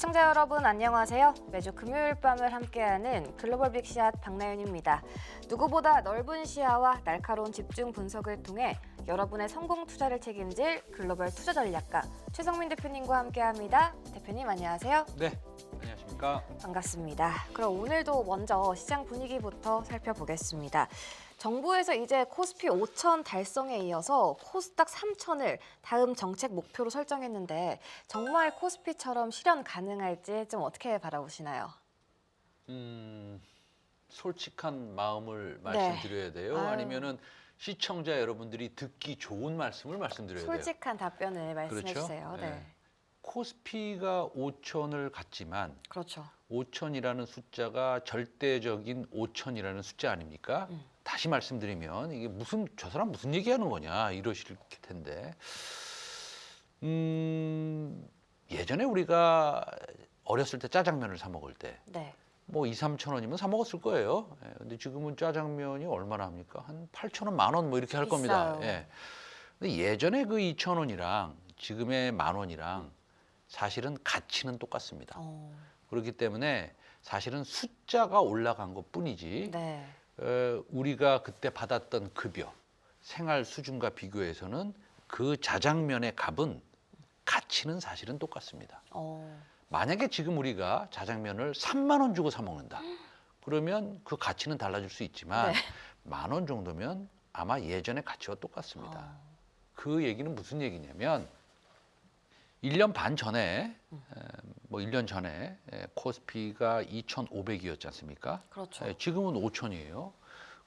시청자 여러분 안녕하세요. 매주 금요일 밤을 함께하는 글로벌 빅샷 박나윤입니다. 누구보다 넓은 시야와 날카로운 집중 분석을 통해 여러분의 성공 투자를 책임질 글로벌 투자 전략가 최성민 대표님과 함께합니다. 대표님 안녕하세요. 네, 안녕하십니까. 반갑습니다. 그럼 오늘도 먼저 시장 분위기부터 살펴보겠습니다. 정부에서 이제 코스피 5천 달성에 이어서 코스닥 3천을 다음 정책 목표로 설정했는데 정말 코스피처럼 실현 가능할지 좀 어떻게 바라보시나요? 솔직한 마음을 말씀드려야 돼요? 아유. 아니면은 시청자 여러분들이 듣기 좋은 말씀을 말씀드려야 돼요? 솔직한 답변을 말씀해 그렇죠? 주세요. 네. 코스피가 5천을 갔지만 그렇죠. 5천이라는 숫자가 절대적인 5천이라는 숫자 아닙니까? 다시 말씀드리면 이게 저 사람 무슨 얘기하는 거냐 이러실 텐데 예전에 우리가 어렸을 때 짜장면을 사 먹을 때 네. 뭐 2, 3천 원이면 사 먹었을 거예요. 예, 근데 지금은 짜장면이 얼마나 합니까? 한 8천 원, 만 원 뭐 이렇게 할 겁니다. 비싸요. 예. 근데 예전에 그 2천 원이랑 지금의 만 원이랑 사실은 가치는 똑같습니다. 그렇기 때문에 사실은 숫자가 올라간 것뿐이지 네. 우리가 그때 받았던 급여, 생활 수준과 비교해서는 그 자장면의 값은 가치는 사실은 똑같습니다. 만약에 지금 우리가 자장면을 3만 원 주고 사 먹는다. 그러면 그 가치는 달라질 수 있지만 네. 만 원 정도면 아마 예전의 가치와 똑같습니다. 그 얘기는 무슨 얘기냐면 1년 반 전에 뭐 1년 전에 코스피가 2,500이었지 않습니까? 그렇죠. 지금은 5천이에요.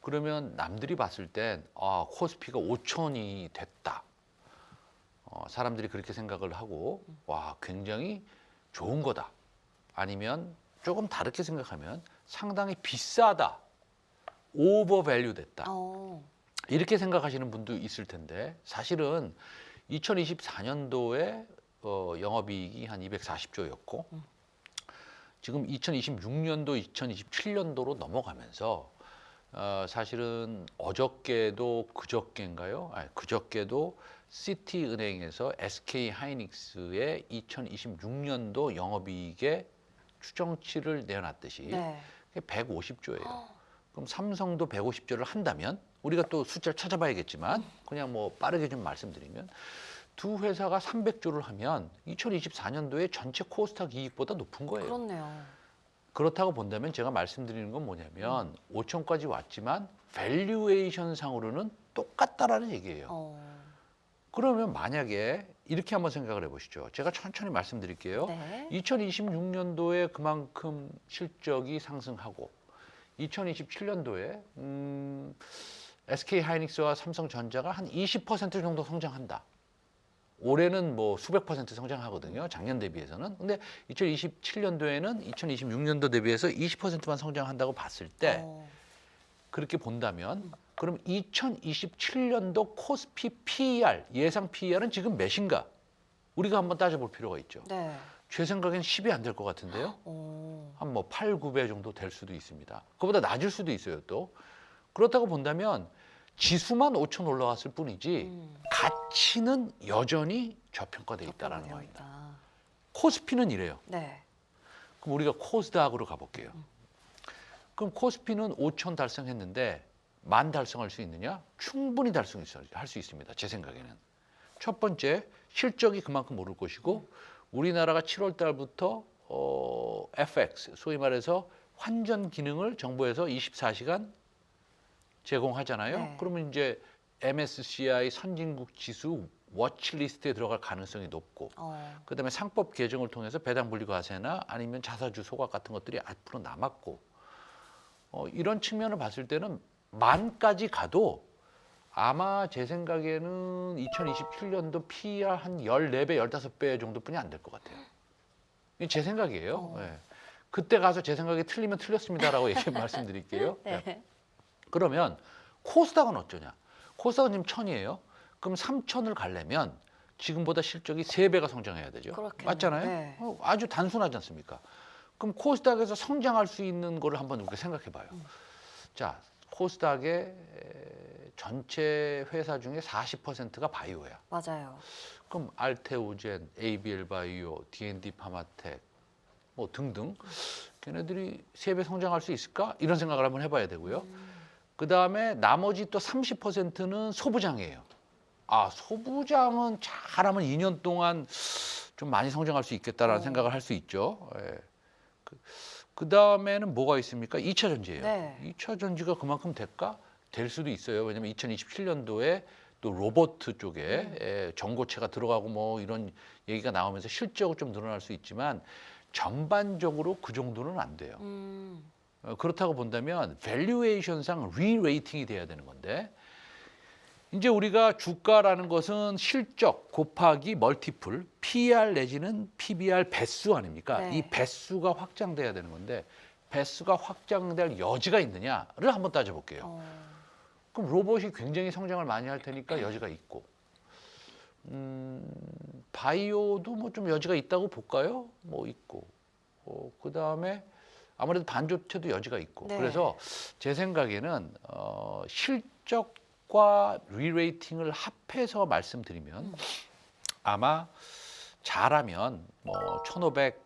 그러면 남들이 봤을 땐 코스피가 5천이 됐다. 사람들이 그렇게 생각을 하고 와 굉장히 좋은 거다. 아니면 조금 다르게 생각하면 상당히 비싸다. 오버밸류 됐다. 이렇게 생각하시는 분도 있을 텐데 사실은 2024년도에 영업이익이 한 240조였고 지금 2026년도, 2027년도로 넘어가면서 사실은 어저께도 그저께인가요? 그저께도 시티은행에서 SK 하이닉스의 2026년도 영업이익의 추정치를 내놨듯이 네. 150조예요. 그럼 삼성도 150조를 한다면 우리가 또 숫자를 찾아봐야겠지만 그냥 뭐 빠르게 좀 말씀드리면 두 회사가 300조를 하면 2024년도에 전체 코스닥 이익보다 높은 거예요. 그렇네요. 그렇다고 본다면 제가 말씀드리는 건 뭐냐면 5천까지 왔지만 밸류에이션 상으로는 똑같다라는 얘기예요. 그러면 만약에 이렇게 한번 생각을 해보시죠. 제가 천천히 말씀드릴게요. 네. 2026년도에 그만큼 실적이 상승하고 2027년도에 SK 하이닉스와 삼성전자가 한 20% 정도 성장한다. 올해는 뭐 수백 퍼센트 성장하거든요. 작년 대비해서는. 근데 2027년도에는 2026년도 대비해서 20%만 성장한다고 봤을 때 그렇게 본다면 그럼 2027년도 코스피 PER, 예상 PER은 지금 몇인가? 우리가 한번 따져볼 필요가 있죠. 네. 제 생각엔 10이 안 될 것 같은데요. 한 뭐 8, 9배 정도 될 수도 있습니다. 그보다 낮을 수도 있어요 또. 그렇다고 본다면 지수만 5천 올라갔을 뿐이지 가치는 여전히 저평가돼 있다는 겁니다. 코스피는 이래요. 네. 그럼 우리가 코스닥으로 가볼게요. 그럼 코스피는 5천 달성했는데 만 달성할 수 있느냐? 충분히 달성할 수 있습니다. 제 생각에는. 첫 번째, 실적이 그만큼 오를 것이고 우리나라가 7월 달부터 FX, 소위 말해서 환전 기능을 정부에서 24시간 제공하잖아요. 네. 그러면 이제 MSCI 선진국 지수 워치리스트에 들어갈 가능성이 높고 그다음에 상법 개정을 통해서 배당분리과세나 아니면 자사주 소각 같은 것들이 앞으로 남았고 이런 측면을 봤을 때는 만까지 가도 아마 제 생각에는 2027년도 PER 한 14배, 15배 정도뿐이 안 될 것 같아요. 이게 제 생각이에요. 네. 그때 가서 제 생각이 틀리면 틀렸습니다라고 말씀드릴게요. 네. 그러면 코스닥은 어쩌냐? 코스닥은 지금 1000이에요. 그럼 3000을 가려면 지금보다 실적이 3배가 성장해야 되죠. 그렇겠네요. 맞잖아요. 네. 아주 단순하지 않습니까? 그럼 코스닥에서 성장할 수 있는 거를 한번 우리가 생각해 봐요. 자, 코스닥의 전체 회사 중에 40%가 바이오야. 맞아요. 그럼 알테오젠, ABL 바이오, D&D 파마텍, 뭐 등등. 걔네들이 3배 성장할 수 있을까? 이런 생각을 한번 해봐야 되고요. 그다음에 나머지 또 30%는 소부장이에요. 아, 소부장은 잘하면 2년 동안 좀 많이 성장할 수 있겠다라는 생각을 할 수 있죠. 예. 그다음에는 뭐가 있습니까? 2차 전지예요. 네. 2차 전지가 그만큼 될까? 될 수도 있어요. 왜냐면 2027년도에 또 로봇 쪽에 전고체가 들어가고 뭐 이런 얘기가 나오면서 실적으로 좀 늘어날 수 있지만 전반적으로 그 정도는 안 돼요. 그렇다고 본다면 밸류에이션상 리레이팅이 돼야 되는 건데 이제 우리가 주가라는 것은 실적 곱하기 멀티플, PER 내지는 PBR 배수 아닙니까? 네. 이 배수가 확장돼야 되는 건데 배수가 확장될 여지가 있느냐를 한번 따져볼게요. 그럼 로봇이 굉장히 성장을 많이 할 테니까 여지가 있고 바이오도 뭐 좀 여지가 있다고 볼까요? 뭐 있고 그다음에 아무래도 반도체도 여지가 있고 네. 그래서 제 생각에는 실적과 리레이팅을 합해서 말씀드리면 아마 잘하면 뭐 1,500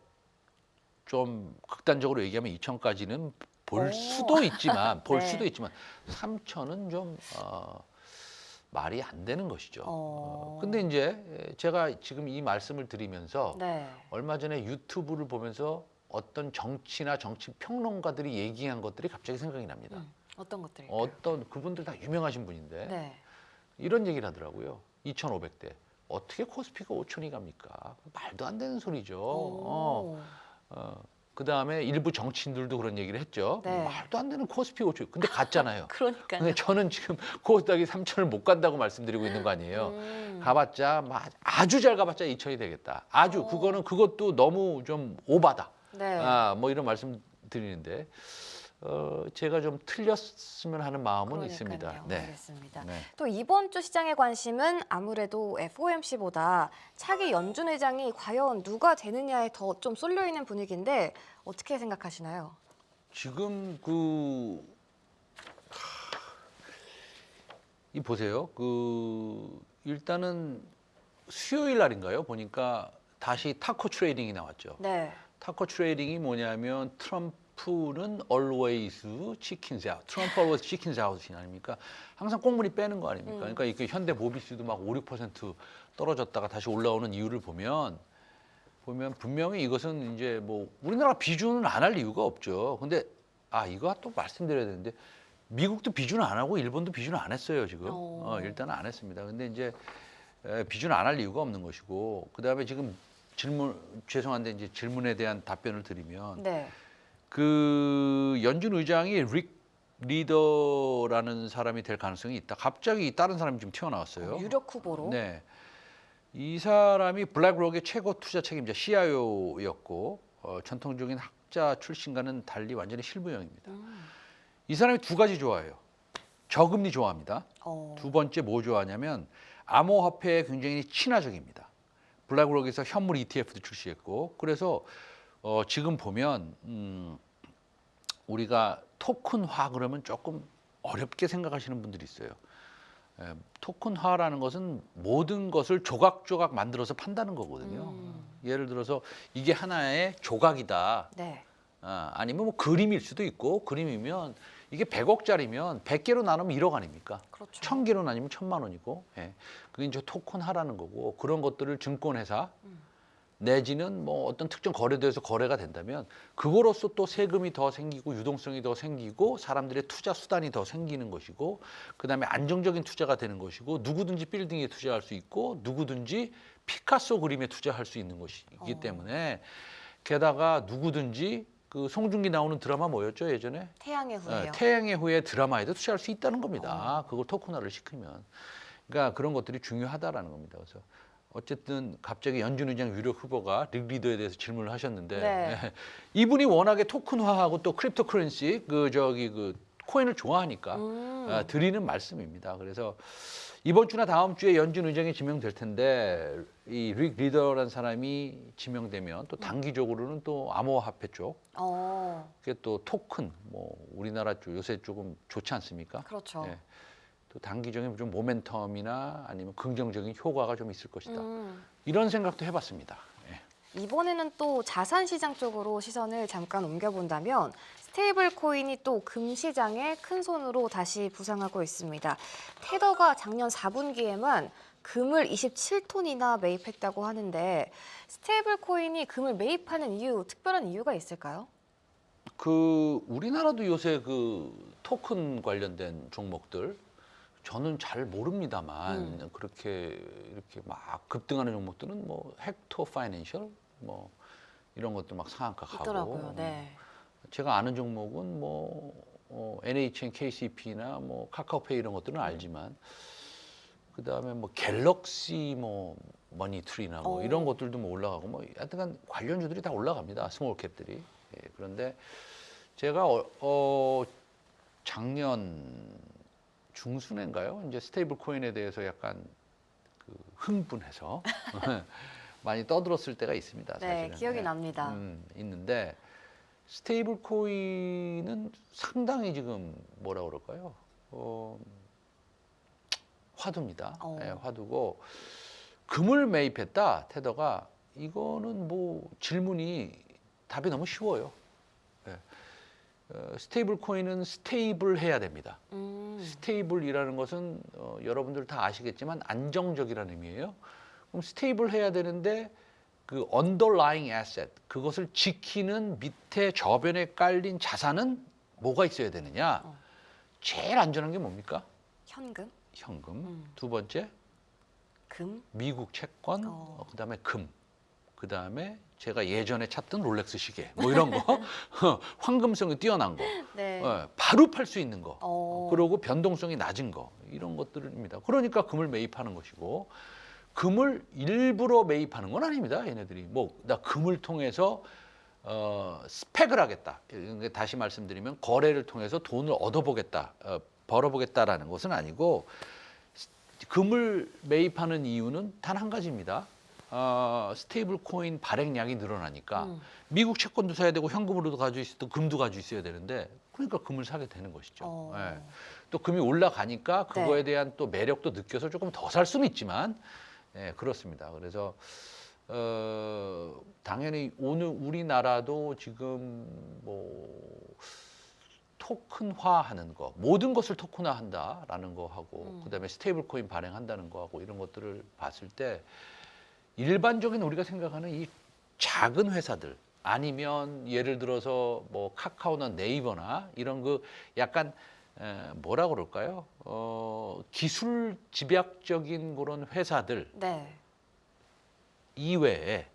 좀 극단적으로 얘기하면 2,000까지는 볼 수도 있지만 볼 네. 수도 있지만 3,000은 좀 말이 안 되는 것이죠. 근데 이제 제가 지금 이 말씀을 드리면서 네. 얼마 전에 유튜브를 보면서 어떤 정치나 정치 평론가들이 얘기한 것들이 갑자기 생각이 납니다. 어떤 것들일까요? 어떤 그분들 다 유명하신 분인데 네. 이런 얘기를 하더라고요. 2,500대. 어떻게 코스피가 5천이 갑니까? 말도 안 되는 소리죠. 그다음에 일부 정치인들도 그런 얘기를 했죠. 네. 말도 안 되는 코스피 5천. 근데 갔잖아요. 그러니까요. 근데 저는 지금 코스닥이 3천을 못 간다고 말씀드리고 있는 거 아니에요. 가봤자 아주 잘 가봤자 2천이 되겠다. 아주 그것도 너무 좀 오바다. 네. 뭐 이런 말씀 드리는데 제가 좀 틀렸으면 하는 마음은 그러니까요. 있습니다. 알겠습니다. 네. 또 이번 주 시장의 관심은 아무래도 FOMC보다 차기 연준 의장이 과연 누가 되느냐에 더 좀 쏠려 있는 분위기인데 어떻게 생각하시나요? 지금 이 보세요. 일단은 수요일 날인가요? 보니까 다시 타코 트레이딩이 나왔죠. 네. 타코 트레이딩이 뭐냐면 트럼프는 always chickens out. 트럼프 always chickens out 아닙니까? 항상 꽁무니 빼는 거 아닙니까? 그러니까 이게 현대 모비스도 막 5, 6% 떨어졌다가 다시 올라오는 이유를 보면 분명히 이것은 이제 뭐 우리나라 비준은 안 할 이유가 없죠. 근데 이거 또 말씀드려야 되는데 미국도 비준을 안 하고 일본도 비준을 안 했어요, 지금. 일단은 안 했습니다. 근데 이제 비준을 안 할 이유가 없는 것이고 그다음에 지금 죄송한데 이제 질문에 대한 답변을 드리면 네. 그 연준 의장이 릭 리더라는 사람이 될 가능성이 있다. 갑자기 다른 사람이 지금 튀어나왔어요. 유력 후보로. 네. 이 사람이 블랙록의 최고 투자 책임자 CIO였고 전통적인 학자 출신과는 달리 완전히 실무형입니다. 이 사람이 두 가지 좋아해요. 저금리 좋아합니다. 두 번째 뭐 좋아하냐면 암호화폐에 굉장히 친화적입니다. 블랙록에서 현물 ETF도 출시했고 그래서 지금 보면 우리가 토큰화 그러면 조금 어렵게 생각하시는 분들이 있어요. 토큰화라는 것은 모든 것을 조각조각 만들어서 판다는 거거든요. 예를 들어서 이게 하나의 조각이다. 네. 아니면 뭐 그림일 수도 있고 그림이면 이게 100억짜리면 100개로 나누면 1억 아닙니까? 그렇죠. 1000개로 나누면 1000만 원이고 그게 이제 토큰화라는 거고 그런 것들을 증권회사 내지는 뭐 어떤 특정 거래소에서 거래가 된다면 그거로서 또 세금이 더 생기고 유동성이 더 생기고 사람들의 투자 수단이 더 생기는 것이고 그다음에 안정적인 투자가 되는 것이고 누구든지 빌딩에 투자할 수 있고 누구든지 피카소 그림에 투자할 수 있는 것이기 때문에 게다가 누구든지 그 송중기 나오는 드라마 뭐였죠 예전에? 태양의 후예요. 태양의 후예 드라마에도 투자할 수 있다는 겁니다. 그걸 토큰화를 시키면. 그러니까 그런 것들이 중요하다라는 겁니다. 그래서 어쨌든 갑자기 연준 의장 유력 후보가 릭 리더에 대해서 질문을 하셨는데 네. 이분이 워낙에 토큰화하고 또 크립토커런시 그 코인을 좋아하니까 드리는 말씀입니다. 그래서 이번 주나 다음 주에 연준 의장이 지명될 텐데 이 릭 리더라는 사람이 지명되면 또 단기적으로는 또 암호화폐 쪽, 그게 또 토큰, 뭐 우리나라 쪽 요새 조금 좋지 않습니까? 그렇죠. 또 단기적인 좀 모멘텀이나 아니면 긍정적인 효과가 좀 있을 것이다. 이런 생각도 해봤습니다. 이번에는 또 자산 시장 쪽으로 시선을 잠깐 옮겨본다면 스테이블 코인이 또 금 시장에 큰 손으로 다시 부상하고 있습니다. 테더가 작년 4분기에만 금을 27톤이나 매입했다고 하는데 스테이블 코인이 금을 매입하는 이유, 특별한 이유가 있을까요? 우리나라도 요새 토큰 관련된 종목들 저는 잘 모릅니다만 그렇게 이렇게 막 급등하는 종목들은 뭐 헥토 파이낸셜 뭐 이런 것도 막 상한가 가고 있더라고요. 네. 제가 아는 종목은 NHN, KCP나 뭐 카카오페이 이런 것들은 알지만 그다음에 뭐 갤럭시 머니트리나 뭐 이런 것들도 뭐 올라가고 뭐 하여튼간 관련주들이 다 올라갑니다. 스몰캡들이. 예, 그런데 제가 작년 중순인가요? 이제 스테이블 코인에 대해서 약간 흥분해서 많이 떠들었을 때가 있습니다. 네, 사실은. 기억이 예. 납니다. 있는데 스테이블 코인은 상당히 지금 뭐라 그럴까요? 화두입니다. 예, 화두고 금을 매입했다 테더가 이거는 뭐 질문이 답이 너무 쉬워요. 예. 스테이블 코인은 스테이블 해야 됩니다. 스테이블이라는 것은 여러분들 다 아시겠지만 안정적이라는 의미예요. 그럼 스테이블 해야 되는데 그 underlying asset 그것을 지키는 밑에 저변에 깔린 자산은 뭐가 있어야 되느냐? 제일 안전한 게 뭡니까? 현금, 현금. 두 번째 금, 미국 채권. 그다음에 금. 그다음에 제가 예전에 찾던 롤렉스 시계 뭐 이런 거 황금성이 뛰어난 거 네. 바로 팔 수 있는 거 그리고 변동성이 낮은 거 이런 것들입니다. 그러니까 금을 매입하는 것이고 금을 일부러 매입하는 건 아닙니다. 얘네들이 뭐 나 금을 통해서 스펙을 하겠다. 다시 말씀드리면 거래를 통해서 돈을 얻어보겠다, 벌어보겠다라는 것은 아니고 금을 매입하는 이유는 단 한 가지입니다. 스테이블 코인 발행량이 늘어나니까 미국 채권도 사야 되고 현금으로도 가지고 있어도 금도 가지고 있어야 되는데 그러니까 금을 사게 되는 것이죠. 예. 또 금이 올라가니까 그거에 대한 또 매력도 느껴서 조금 더 살 수는 있지만 예, 그렇습니다. 그래서 당연히 오늘 우리나라도 지금 뭐 토큰화하는 거, 모든 것을 토큰화한다라는 거 하고 그다음에 스테이블 코인 발행한다는 거 하고 이런 것들을 봤을 때 일반적인 우리가 생각하는 이 작은 회사들 아니면 예를 들어서 뭐 카카오나 네이버나 이런 약간 뭐라 그럴까요? 기술 집약적인 그런 회사들 네. 이외에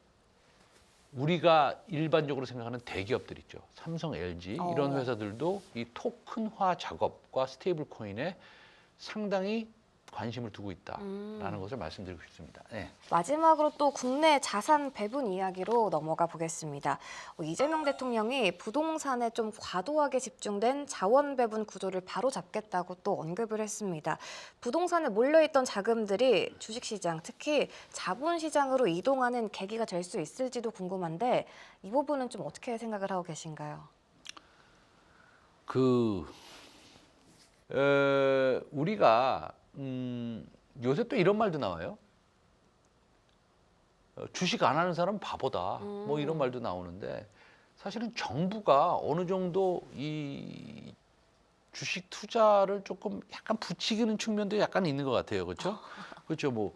우리가 일반적으로 생각하는 대기업들 있죠. 삼성, LG 이런 회사들도 이 토큰화 작업과 스테이블 코인에 상당히 관심을 두고 있다라는 것을 말씀드리고 싶습니다. 네. 마지막으로 또 국내 자산 배분 이야기로 넘어가 보겠습니다. 이재명 대통령이 부동산에 좀 과도하게 집중된 자원 배분 구조를 바로 잡겠다고 또 언급을 했습니다. 부동산에 몰려있던 자금들이 주식시장, 특히 자본시장으로 이동하는 계기가 될 수 있을지도 궁금한데 이 부분은 좀 어떻게 생각을 하고 계신가요? 우리가 요새 또 이런 말도 나와요. 주식 안 하는 사람은 바보다. 뭐 이런 말도 나오는데 사실은 정부가 어느 정도 이 주식 투자를 조금 약간 부추기는 측면도 약간 있는 것 같아요. 그렇죠? 그렇죠. 뭐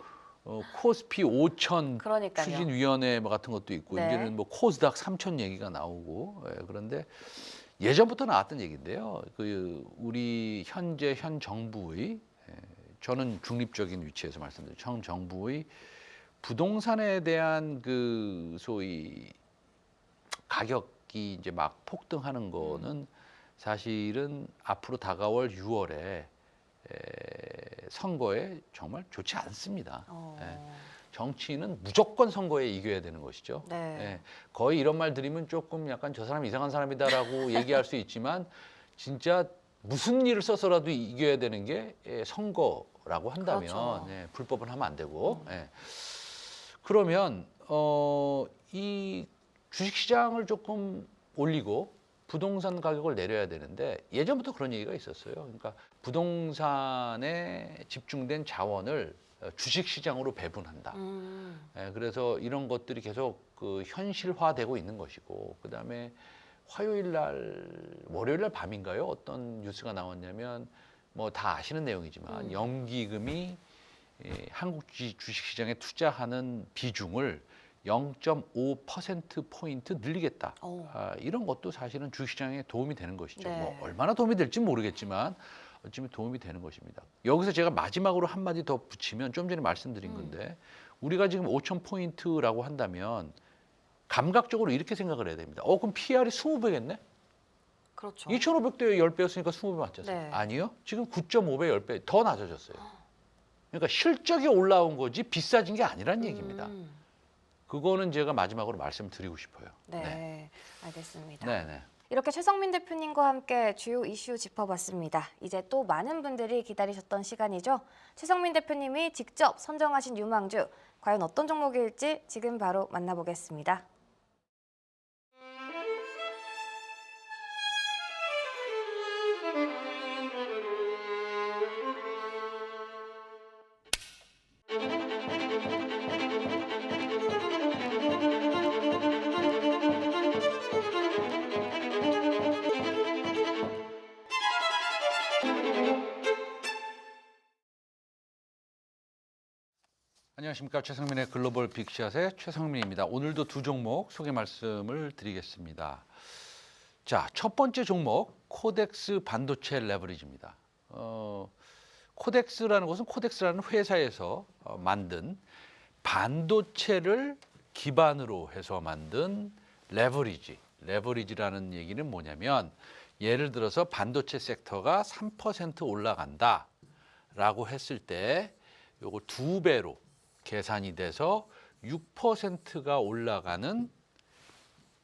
코스피 5천 그러니까요. 추진위원회 뭐 같은 것도 있고 네. 이제는 뭐 코스닥 3천 얘기가 나오고 그런데 예전부터 나왔던 얘기인데요. 우리 현 정부의 저는 중립적인 위치에서 말씀드려요. 현 정부의 부동산에 대한 소위 가격이 이제 막 폭등하는 거는 사실은 앞으로 다가올 6월에 선거에 정말 좋지 않습니다. 정치인은 무조건 선거에 이겨야 되는 것이죠. 네. 거의 이런 말 드리면 조금 약간 저 사람 이상한 사람이다라고 얘기할 수 있지만 진짜 무슨 일을 써서라도 이겨야 되는 게 선거라고 한다면 그렇죠. 불법은 하면 안 되고 그러면 이 주식시장을 조금 올리고 부동산 가격을 내려야 되는데 예전부터 그런 얘기가 있었어요. 그러니까 부동산에 집중된 자원을 주식 시장으로 배분한다. 그래서 이런 것들이 계속 그 현실화되고 있는 것이고, 그다음에 화요일 날, 월요일 날 밤인가요? 어떤 뉴스가 나왔냐면 뭐 다 아시는 내용이지만 연기금이 한국 주식 시장에 투자하는 비중을 0.5%포인트 늘리겠다. 이런 것도 사실은 주식시장에 도움이 되는 것이죠. 네. 뭐 얼마나 도움이 될지 모르겠지만 어쩌면 도움이 되는 것입니다. 여기서 제가 마지막으로 한마디 더 붙이면 좀 전에 말씀드린 건데 우리가 지금 5,000포인트라고 한다면 감각적으로 이렇게 생각을 해야 됩니다. 그럼 PR이 20배겠네? 그렇죠. 2,500대 10배였으니까 20배 맞죠? 네. 아니요. 지금 9.5배, 10배 더 낮아졌어요. 그러니까 실적이 올라온 거지 비싸진 게 아니란 얘기입니다. 그거는 제가 마지막으로 말씀드리고 싶어요. 네, 알겠습니다. 네. 이렇게 최성민 대표님과 함께 주요 이슈 짚어봤습니다. 이제 또 많은 분들이 기다리셨던 시간이죠. 최성민 대표님이 직접 선정하신 유망주, 과연 어떤 종목일지 지금 바로 만나보겠습니다. 안녕하십니까. 최성민의 글로벌 빅샷의 최성민입니다. 오늘도 두 종목 소개 말씀을 드리겠습니다. 자, 첫 번째 종목 코덱스 반도체 레버리지입니다. 코덱스라는 것은 코덱스라는 회사에서 만든 반도체를 기반으로 해서 만든 레버리지라는 얘기는 뭐냐면 예를 들어서 반도체 섹터가 3% 올라간다라고 했을 때 요거 2배로 계산이 돼서 6%가 올라가는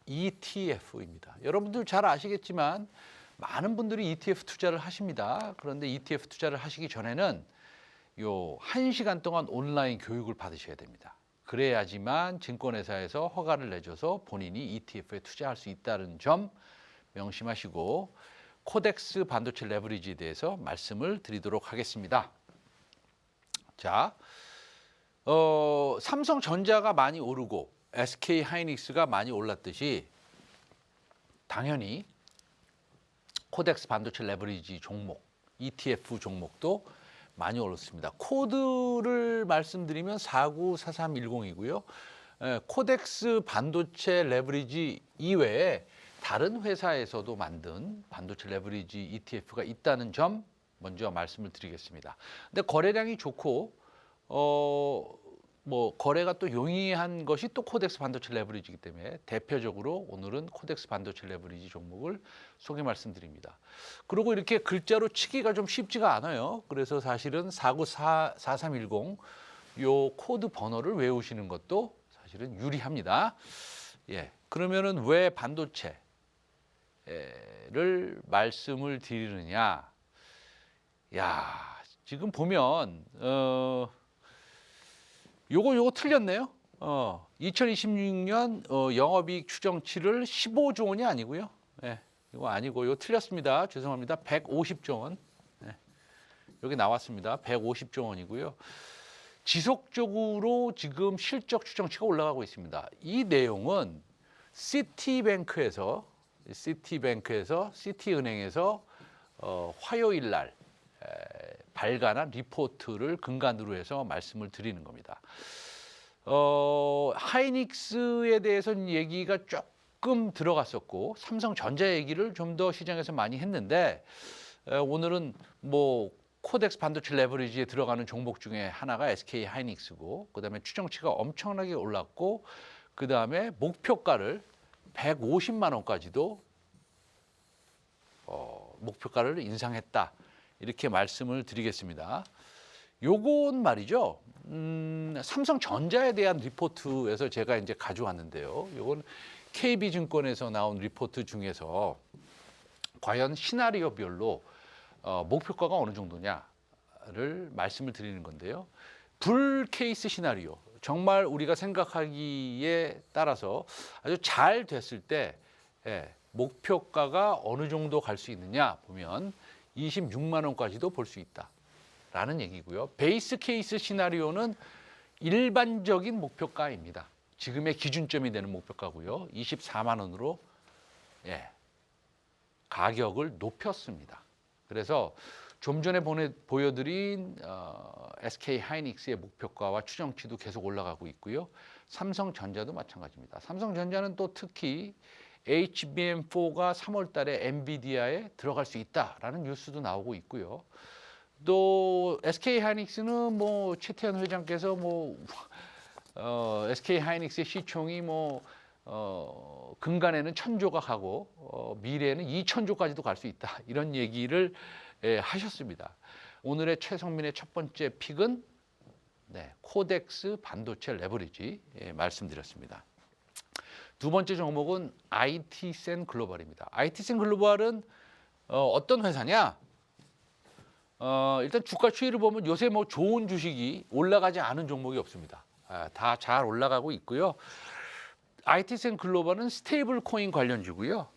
ETF입니다. 여러분들 잘 아시겠지만 많은 분들이 ETF 투자를 하십니다. 그런데 ETF 투자를 하시기 전에는 요 1시간 동안 온라인 교육을 받으셔야 됩니다. 그래야지만 증권회사에서 허가를 내줘서 본인이 ETF에 투자할 수 있다는 점 명심하시고 코덱스 반도체 레버리지에 대해서 말씀을 드리도록 하겠습니다. 자, 삼성전자가 많이 오르고 SK 하이닉스가 많이 올랐듯이 당연히 코덱스 반도체 레버리지 종목, ETF 종목도 많이 올랐습니다. 코드를 말씀드리면 494310이고요. 코덱스 반도체 레버리지 이외에 다른 회사에서도 만든 반도체 레버리지 ETF가 있다는 점 먼저 말씀을 드리겠습니다. 근데 거래량이 좋고 뭐 거래가 또 용이한 것이 또 코덱스 반도체 레버리지이기 때문에 대표적으로 오늘은 코덱스 반도체 레버리지 종목을 소개 말씀드립니다. 그리고 이렇게 글자로 치기가 좀 쉽지가 않아요. 그래서 사실은 494310 요 코드 번호를 외우시는 것도 사실은 유리합니다. 예, 그러면은 왜 반도체를 말씀을 드리느냐? 야, 지금 보면 요거 틀렸네요. 2026년 영업이익 추정치를 15조 원이 아니고요. 네, 이거 아니고 이거 틀렸습니다. 죄송합니다. 150조 원. 네, 여기 나왔습니다. 150조 원이고요. 지속적으로 지금 실적 추정치가 올라가고 있습니다. 이 내용은 시티은행에서 화요일 날 발간한 리포트를 근간으로 해서 말씀을 드리는 겁니다. 하이닉스에 대해서는 얘기가 조금 들어갔었고 삼성전자 얘기를 좀 더 시장에서 많이 했는데 오늘은 뭐 코덱스 반도체 레버리지에 들어가는 종목 중에 하나가 SK 하이닉스고 그다음에 추정치가 엄청나게 올랐고 그다음에 목표가를 150만 원까지도 목표가를 인상했다. 이렇게 말씀을 드리겠습니다. 요건 말이죠. 삼성전자에 대한 리포트에서 제가 이제 가져왔는데요. 요건 KB증권에서 나온 리포트 중에서 과연 시나리오별로 목표가가 어느 정도냐를 말씀을 드리는 건데요. 불 케이스 시나리오, 정말 우리가 생각하기에 따라서 아주 잘 됐을 때 목표가가 어느 정도 갈 수 있느냐 보면 26만 원까지도 볼 수 있다. 라는 얘기고요. 베이스 케이스 시나리오는 일반적인 목표가입니다. 지금의 기준점이 되는 목표가고요. 24만 원으로 가격을 높였습니다. 그래서 좀 전에 보여드린 SK 하이닉스의 목표가와 추정치도 계속 올라가고 있고요. 삼성전자도 마찬가지입니다. 삼성전자는 또 특히 HBM4가 3월 달에 엔비디아에 들어갈 수 있다라는 뉴스도 나오고 있고요. 또 SK 하이닉스는 뭐 최태현 회장께서 SK 하이닉스의 시총이 근간에는 1,000조가 가고 미래에는 2,000조까지도 갈 수 있다. 이런 얘기를 하셨습니다. 오늘의 최성민의 첫 번째 픽은 코덱스 반도체 레버리지 말씀드렸습니다. 두 번째 종목은 IT센 글로벌입니다. IT센 글로벌은 어떤 회사냐? 일단 주가 추이를 보면 요새 좋은 주식이 올라가지 않은 종목이 없습니다. 다 잘 올라가고 있고요. IT센 글로벌은 스테이블 코인 관련주고요.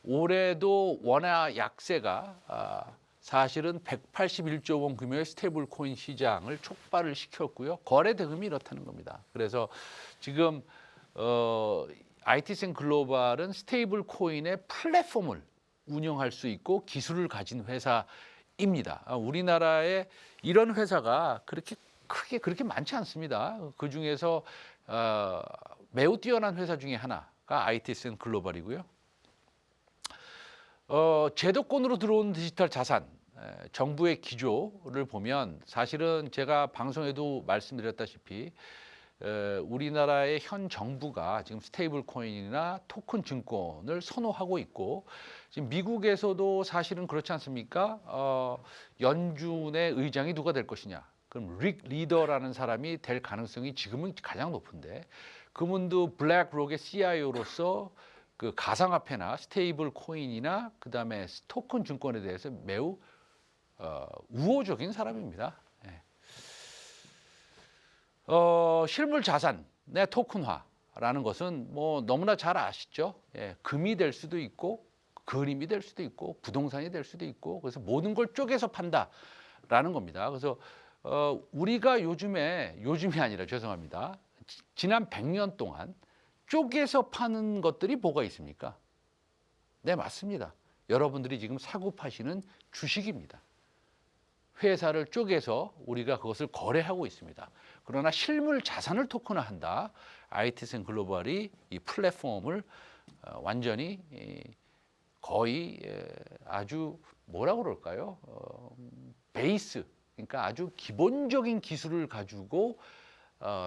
올해도 원화 약세가 사실은 181조 원 규모의 스테이블 코인 시장을 촉발을 시켰고요. 거래 대금이 이렇다는 겁니다. 그래서 지금 IT센 글로벌은 스테이블 코인의 플랫폼을 운영할 수 있고 기술을 가진 회사입니다. 우리나라에 이런 회사가 그렇게 많지 않습니다. 그 중에서 매우 뛰어난 회사 중에 하나가 IT센 글로벌이고요. 제도권으로 들어온 디지털 자산, 정부의 기조를 보면 사실은 제가 방송에도 말씀드렸다시피 우리나라의 현 정부가 지금 스테이블 코인이나 토큰 증권을 선호하고 있고 지금 미국에서도 사실은 그렇지 않습니까? 연준의 의장이 누가 될 것이냐? 그럼 릭 리더라는 사람이 될 가능성이 지금은 가장 높은데 그분도 블랙록의 CIO로서 그 가상화폐나 스테이블 코인이나 그다음에 토큰 증권에 대해서 매우 우호적인 사람입니다. 실물 자산의 토큰화라는 것은 너무나 잘 아시죠? 금이 될 수도 있고 그림이 될 수도 있고 부동산이 될 수도 있고 그래서 모든 걸 쪼개서 판다라는 겁니다. 그래서 우리가 요즘이 아니라 죄송합니다. 지난 100년 동안 쪼개서 파는 것들이 뭐가 있습니까? 네, 맞습니다. 여러분들이 지금 사고 파시는 주식입니다. 회사를 쪼개서 우리가 그것을 거래하고 있습니다. 그러나 실물 자산을 토큰화한다. IT센 글로벌이 이 플랫폼을 완전히 거의 아주 뭐라고 그럴까요? 베이스, 그러니까 아주 기본적인 기술을 가지고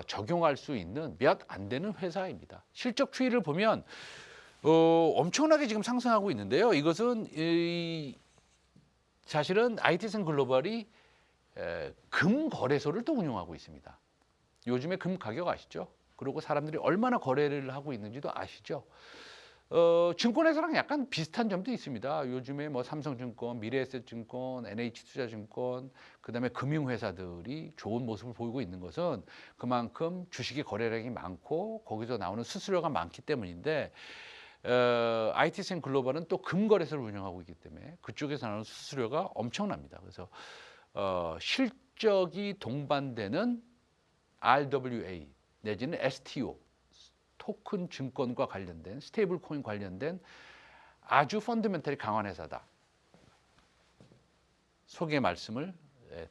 적용할 수 있는 몇 안 되는 회사입니다. 실적 추이를 보면 엄청나게 지금 상승하고 있는데요. 이것은 사실은 IT센 글로벌이 금 거래소를 또 운영하고 있습니다. 요즘에 금 가격 아시죠? 그리고 사람들이 얼마나 거래를 하고 있는지도 아시죠? 증권회사랑 약간 비슷한 점도 있습니다. 요즘에 삼성증권, 미래에셋증권, NH투자증권, 그다음에 금융회사들이 좋은 모습을 보이고 있는 것은 그만큼 주식의 거래량이 많고 거기서 나오는 수수료가 많기 때문인데 IT센 글로벌은 또 금거래소를 운영하고 있기 때문에 그쪽에서 나오는 수수료가 엄청납니다. 그래서 실적이 동반되는 RWA 내지는 STO 토큰 증권과 관련된 스테이블 코인 관련된 아주 펀더멘털이 강한 회사다. 소개 말씀을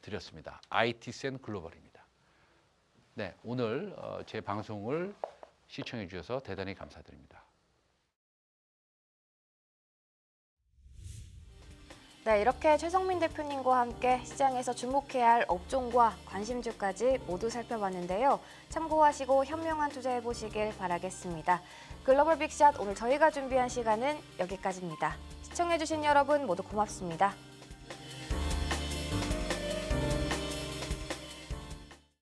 드렸습니다. IT센 글로벌입니다. 네, 오늘 제 방송을 시청해 주셔서 대단히 감사드립니다. 네, 이렇게 최성민 대표님과 함께 시장에서 주목해야 할 업종과 관심주까지 모두 살펴봤는데요. 참고하시고 현명한 투자해보시길 바라겠습니다. 글로벌 빅샷 오늘 저희가 준비한 시간은 여기까지입니다. 시청해주신 여러분 모두 고맙습니다.